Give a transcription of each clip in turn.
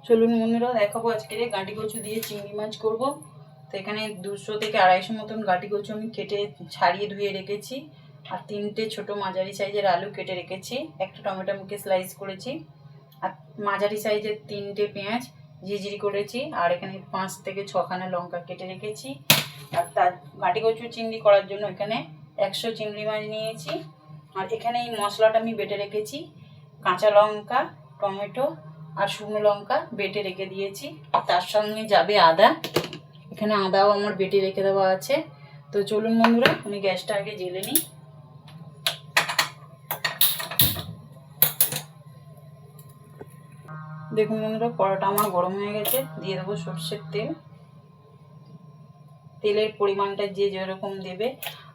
চলুন বন্ধুরা দেখাবো আজকে গাঁটি কচু দিয়ে চিংড়ি মাছ করব। তো এখানে 200 থেকে 250 মতন গাঁটি কচু আমি কেটে ছাড়িয়ে ধুয়ে রেখেছি। আর 3টে ছোট মাঝারি সাইজের আলু কেটে রেখেছি। একটা টমেটো মুখে স্লাইস করেছি। আর মাঝারি সাইজের 3টে পেঁয়াজ ঝিঝিরি করেছি। আর এখানে 5 থেকে 6খানা লঙ্কা কেটে রেখেছি। আর তার গাঁটি কচু চিংড়ি করার জন্য এখানে 100 চিংড়ি মাছ নিয়েছি। আর এখানে এই মশলাটা আমি বেটে রেখেছি। কাঁচা লঙ্কা, টমেটো আর শুকনো লঙ্কা বেটে রেখে দিয়েছি। তার সঙ্গে যাবে আদা। এখানে আদাও আমার বেটে রেখে দেওয়া আছে। তো চলুন বন্ধুরা আমি গ্যাসটা আগে জ্বেলে নিই। দেখুন বন্ধুরা কড়াটা আমার গরম হয়ে গেছে। দিয়ে দেবো সর্ষের তেল। তেলের পরিমাণটা যে যেরকম দেবে।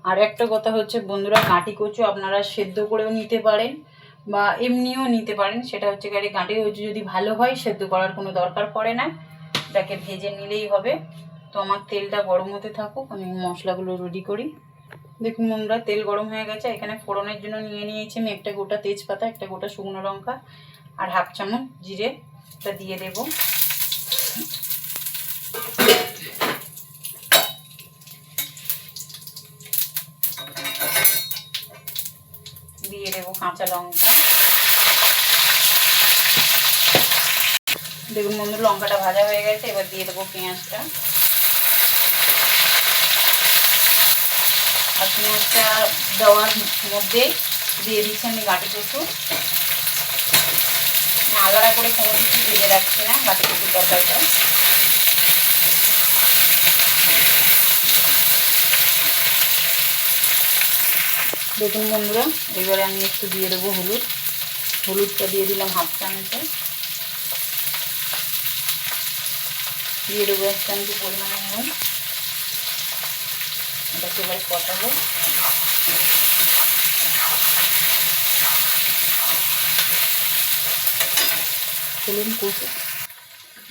আর একটা কথা হচ্ছে বন্ধুরা, গাঁটি কচু আপনারা সেদ্ধ করেও নিতে পারেন বা এমনিও নিতে পারেন। সেটা হচ্ছে গাঁটি কচু যদি ভালো হয় সেদ্ধ করার কোনো দরকার পড়ে না, এটাকে ভেজে নিলেই হবে। তো আমার তেলটা গরম হতে থাকুক, আমি মশলাগুলো রেডি করি। দেখুন বন্ধুরা তেল গরম হয়ে গেছে। এখানে ফোড়নের জন্য নিয়ে নিয়েছি আমি একটা গোটা তেজপাতা, একটা গোটা শুকনো লঙ্কা আর 1/2 চামচ জিরে। এটা দিয়ে দেবো। দিয়ে দেবো কাঁচা লঙ্কা। দেখুন বন্ধু লঙ্কাটা ভাজা হয়ে গেছে। এবার দিয়ে দেবো পেঁয়াজটা। আর পেঁয়াজটা দেওয়ার মধ্যেই দিয়ে দিচ্ছি আমি গাঁটি কচু। আলাদা করে কোনো কিছু ভেজে রাখছি না গাঁটি কচুর তরকারিটা। দেখুন বন্ধুরা এবারে আমি একটু দিয়ে দেবো হলুদ। হলুদটা দিয়ে দিলাম 1/2 চামচে। দিয়ে দেবো 1 চামচ পরিমাণে নুন। এটাকে এবার কষাবো। চলুন কচু।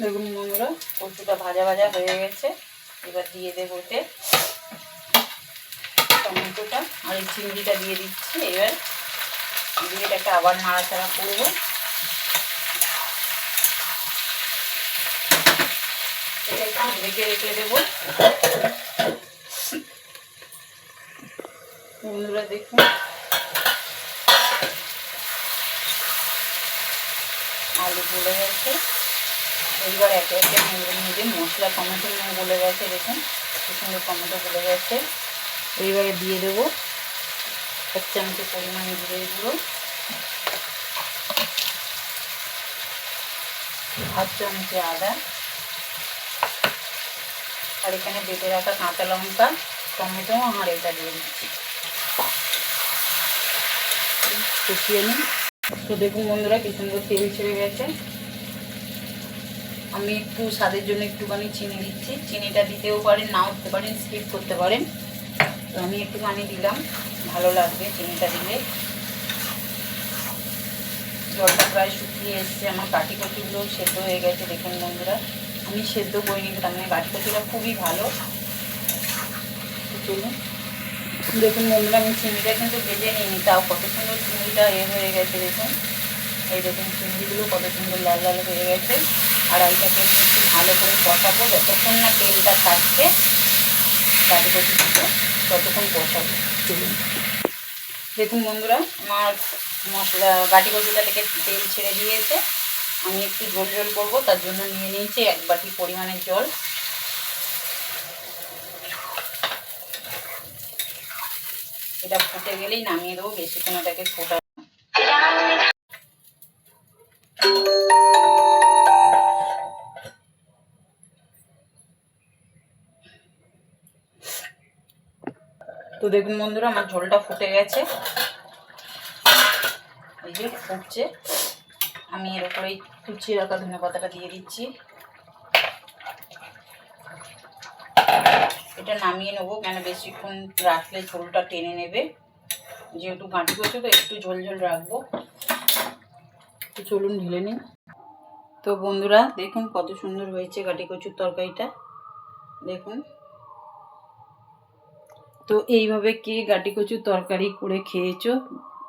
দেখুন বন্ধুরা কচুটা ভাজা ভাজা হয়ে গেছে। এবার দিয়ে দেবো ওতে টমেটোটা আর এই চিংড়িটা দিয়ে দিচ্ছি। এবার দিয়ে এটাকে আবার নাড়াচাড়া করবো। এটা একটু ঢেকে রেখে দেবো। বন্ধুরা দেখুন আলু গলে গেছে। এইবার একে একে নিজে মশলা টমেটো গলে গেছে। দেখুন কি সুন্দর টমেটো গলে গেছে। এইবারে দিয়ে দেবো 1 চামচ পরিমাণে জিরে গুঁড়ো, 1/2 চামচ আদা আর এখানে বেটে রাখা কাঁচা লঙ্কা, টমেটো আর এটা দিয়ে দিচ্ছি। কষিয়ে নিই। তো দেখুন বন্ধুরা কি সুন্দর তেল ছেড়ে গেছে। আমি একটু স্বাদের জন্য একটুখানি চিনি দিচ্ছি। চিনিটা দিতেও পারেন, নাও দিতে পারেন, স্কিপ করতে পারেন। তো আমি একটুখানি দিলাম, ভালো লাগবে চিনিটা দিলে। জলটা প্রায় শুকিয়ে এসছে। আমার গাঁটি কচুগুলো সেদ্ধ হয়ে গেছে। দেখুন বন্ধুরা আমি সেদ্ধ করিনি, তার মানে গাঁটি কচুটা খুবই ভালো। চলুন দেখুন বন্ধুরা আমি চিংড়িটা কিন্তু ভেজে নিইনি, তাও কত সুন্দর চিংড়িটা হয়ে গেছে। দেখুন এই দেখুন চিংড়িগুলো কত সুন্দর লাল লাল হয়ে গেছে। আর এইটাকে আমি একটু ভালো করে কষাবো যতক্ষণ না তেলটা থাকছে। গাঁটি কচু থেকে ততক্ষণ কষাবো। চলুন দেখুন বন্ধুরা আমার মশলা গাঁটি কচুটা থেকে তেল ছেড়ে দিয়েছে। আমি একটু ঝোল ঝোল করবো, তার জন্য নিয়ে নিয়েছি 1 বাটি পরিমাণের জল। এটা ফুটে গেলেই নামিয়ে দেবো, বেশিক্ষণ এটাকে ফোটা। তো দেখুন বন্ধুরা আমার ঝোলটা ফুটে গেছে। এই যে ফুটছে। আমি এর উপরে কুচিয়ে রাখা ধনে পাতাটা দিয়ে দিচ্ছি। এটা নামিয়ে নেবো, কেন বেশিক্ষণ রাখলে ঝোলটা টেনে নেবে। যেহেতু গাঁটি কচু তো একটু ঝোল ঝোল রাখবো। তো চলুন ঢেলে নিই। তো বন্ধুরা দেখুন কত সুন্দর হয়েছে গাঁটি কচুর তরকারিটা। দেখুন তো এইভাবে কে গাঁটি কচুর তরকারি করে খেয়েছো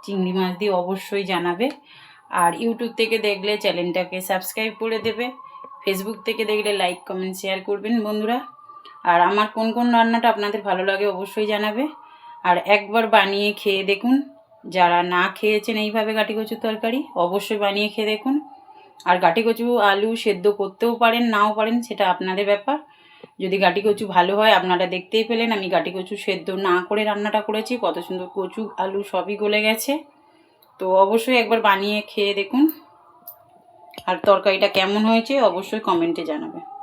চিংড়ি মাছ দিয়ে অবশ্যই জানাবে। আর ইউটিউব থেকে দেখলে চ্যানেলটাকে সাবস্ক্রাইব করে দেবে ফেসবুক থেকে দেখলে লাইক কমেন্ট শেয়ার করবেন বন্ধুরা। আর আমার কোন কোন রান্নাটা আপনাদের ভালো লাগে অবশ্যই জানাবে। আর একবার বানিয়ে খেয়ে দেখুন, যারা না খেয়েছেন এইভাবে গাটি কচুর তরকারি অবশ্যই বানিয়ে খেয়ে দেখুন। আর গাটি কচু আলু সেদ্ধ করতেও পারেন, নাও পারেন, সেটা আপনাদের ব্যাপার। যদি গাটি কচু ভালো হয়, আপনারা দেখতেই পেলেন আমি গাটি কচু সেদ্ধ না করে রান্নাটা করেছি, কত সুন্দর কচু আলু সবই গলে গেছে। তো অবশ্যই একবার বানিয়ে খেয়ে দেখুন। আর তরকারিটা কেমন হয়েছে অবশ্যই কমেন্টে জানাবে।